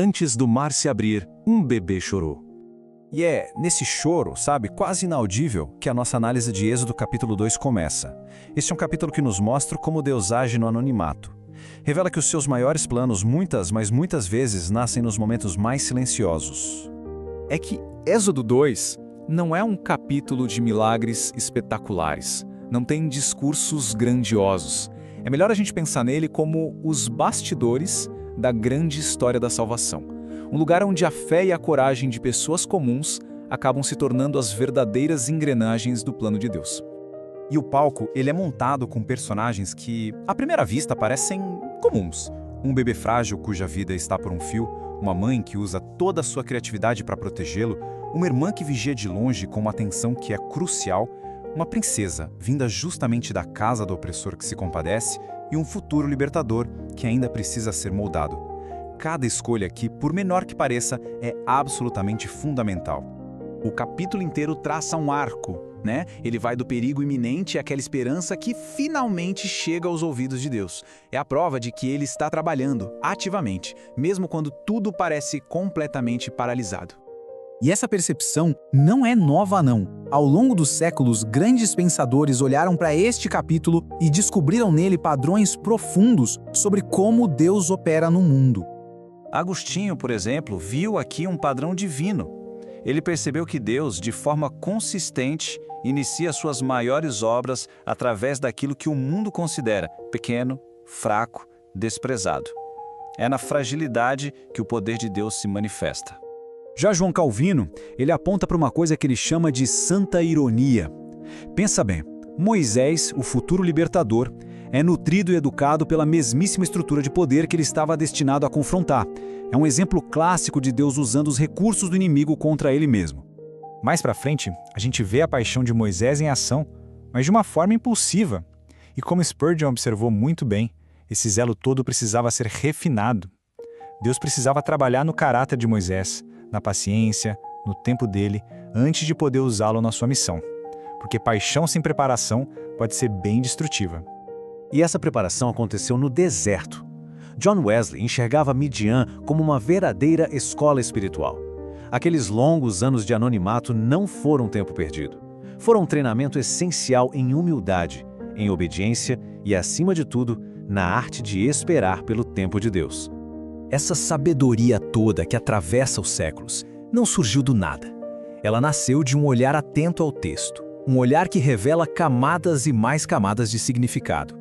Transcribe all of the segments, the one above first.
Antes do mar se abrir, um bebê chorou. E é nesse choro, sabe, quase inaudível, que a nossa análise de Êxodo capítulo 2 começa. Este é um capítulo que nos mostra como Deus age no anonimato. Revela que os seus maiores planos muitas vezes nascem nos momentos mais silenciosos. É que Êxodo 2 não é um capítulo de milagres espetaculares. Não tem discursos grandiosos. É melhor a gente pensar nele como os bastidores da grande história da salvação. Um lugar onde a fé e a coragem de pessoas comuns acabam se tornando as verdadeiras engrenagens do plano de Deus. E o palco, ele é montado com personagens que, à primeira vista, parecem comuns. Um bebê frágil cuja vida está por um fio, uma mãe que usa toda a sua criatividade para protegê-lo, uma irmã que vigia de longe com uma atenção que é crucial, uma princesa vinda justamente da casa do opressor que se compadece e um futuro libertador que ainda precisa ser moldado. Cada escolha aqui, por menor que pareça, é absolutamente fundamental. O capítulo inteiro traça um arco, né? Ele vai do perigo iminente àquela esperança que finalmente chega aos ouvidos de Deus. É a prova de que ele está trabalhando ativamente, mesmo quando tudo parece completamente paralisado. E essa percepção não é nova não. Ao longo dos séculos, grandes pensadores olharam para este capítulo e descobriram nele padrões profundos sobre como Deus opera no mundo. Agostinho, por exemplo, viu aqui um padrão divino. Ele percebeu que Deus, de forma consistente, inicia suas maiores obras através daquilo que o mundo considera pequeno, fraco, desprezado. É na fragilidade que o poder de Deus se manifesta. Já João Calvino, ele aponta para uma coisa que ele chama de santa ironia. Pensa bem, Moisés, o futuro libertador, é nutrido e educado pela mesmíssima estrutura de poder que ele estava destinado a confrontar. É um exemplo clássico de Deus usando os recursos do inimigo contra ele mesmo. Mais para frente, a gente vê a paixão de Moisés em ação, mas de uma forma impulsiva. E como Spurgeon observou muito bem, esse zelo todo precisava ser refinado. Deus precisava trabalhar no caráter de Moisés, na paciência, no tempo dele, antes de poder usá-lo na sua missão. Porque paixão sem preparação pode ser bem destrutiva. E essa preparação aconteceu no deserto. John Wesley enxergava Midian como uma verdadeira escola espiritual. Aqueles longos anos de anonimato não foram tempo perdido. Foram um treinamento essencial em humildade, em obediência e, acima de tudo, na arte de esperar pelo tempo de Deus. Essa sabedoria toda que atravessa os séculos não surgiu do nada. Ela nasceu de um olhar atento ao texto, um olhar que revela camadas e mais camadas de significado.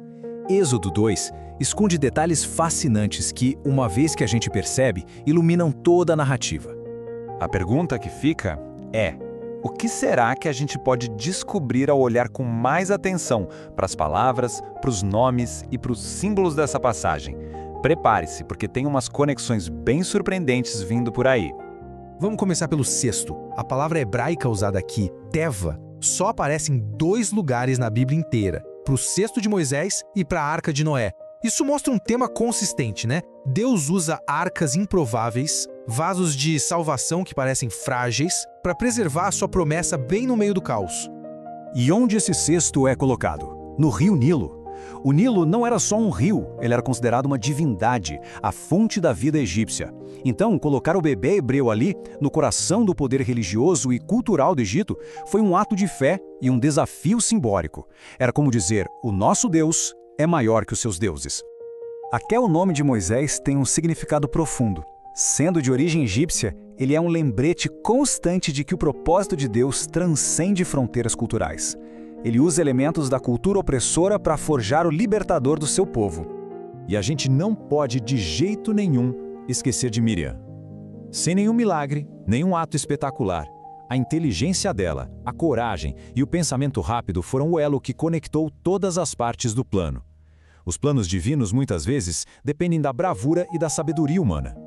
Êxodo 2 esconde detalhes fascinantes que, uma vez que a gente percebe, iluminam toda a narrativa. A pergunta que fica é: o que será que a gente pode descobrir ao olhar com mais atenção para as palavras, para os nomes e para os símbolos dessa passagem? Prepare-se, porque tem umas conexões bem surpreendentes vindo por aí. Vamos começar pelo sexto. A palavra hebraica usada aqui, teva, só aparece em 2 lugares na Bíblia inteira, para o cesto de Moisés e para a arca de Noé. Isso mostra um tema consistente, né? Deus usa arcas improváveis, vasos de salvação que parecem frágeis, para preservar a sua promessa bem no meio do caos. E onde esse cesto é colocado? No rio Nilo. O Nilo não era só um rio, ele era considerado uma divindade, a fonte da vida egípcia. Então, colocar o bebê hebreu ali, no coração do poder religioso e cultural do Egito, foi um ato de fé e um desafio simbólico. Era como dizer, o nosso Deus é maior que os seus deuses. Até o nome de Moisés tem um significado profundo. Sendo de origem egípcia, ele é um lembrete constante de que o propósito de Deus transcende fronteiras culturais. Ele usa elementos da cultura opressora para forjar o libertador do seu povo. E a gente não pode, de jeito nenhum, esquecer de Miriam. Sem nenhum milagre, nenhum ato espetacular, a inteligência dela, a coragem e o pensamento rápido foram o elo que conectou todas as partes do plano. Os planos divinos, muitas vezes, dependem da bravura e da sabedoria humana.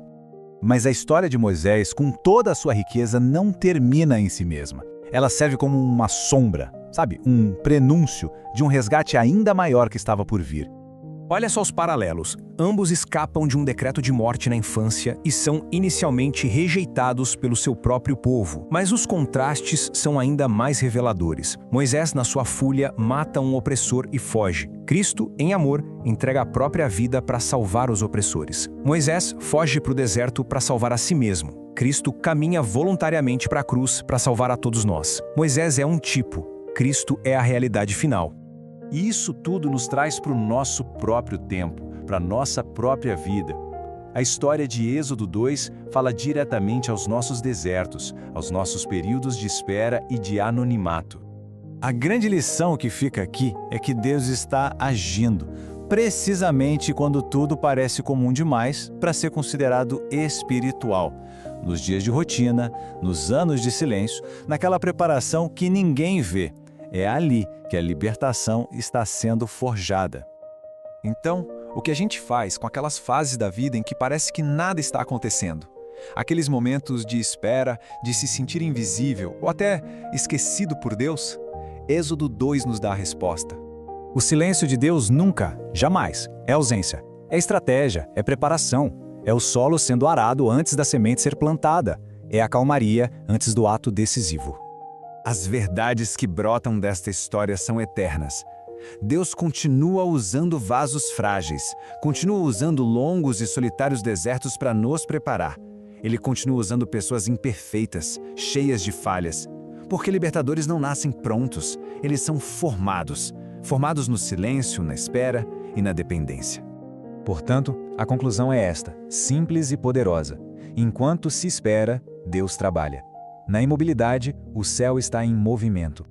Mas a história de Moisés, com toda a sua riqueza, não termina em si mesma. Ela serve como uma sombra, sabe? Um prenúncio de um resgate ainda maior que estava por vir. Olha só os paralelos. Ambos escapam de um decreto de morte na infância e são inicialmente rejeitados pelo seu próprio povo. Mas os contrastes são ainda mais reveladores. Moisés, na sua fúria, mata um opressor e foge. Cristo, em amor, entrega a própria vida para salvar os opressores. Moisés foge para o deserto para salvar a si mesmo. Cristo caminha voluntariamente para a cruz para salvar a todos nós. Moisés é um tipo, Cristo é a realidade final. E isso tudo nos traz para o nosso próprio tempo, para a nossa própria vida. A história de Êxodo 2 fala diretamente aos nossos desertos, aos nossos períodos de espera e de anonimato. A grande lição que fica aqui é que Deus está agindo, precisamente quando tudo parece comum demais para ser considerado espiritual. Nos dias de rotina, nos anos de silêncio, naquela preparação que ninguém vê. É ali que a libertação está sendo forjada. Então, o que a gente faz com aquelas fases da vida em que parece que nada está acontecendo? Aqueles momentos de espera, de se sentir invisível ou até esquecido por Deus? Êxodo 2 nos dá a resposta. O silêncio de Deus nunca, jamais, é ausência. É estratégia, é preparação. É o solo sendo arado antes da semente ser plantada. É a calmaria antes do ato decisivo. As verdades que brotam desta história são eternas. Deus continua usando vasos frágeis, continua usando longos e solitários desertos para nos preparar. Ele continua usando pessoas imperfeitas, cheias de falhas. Porque libertadores não nascem prontos, eles são formados. Formados no silêncio, na espera e na dependência. Portanto, a conclusão é esta, simples e poderosa. Enquanto se espera, Deus trabalha. Na imobilidade, o céu está em movimento.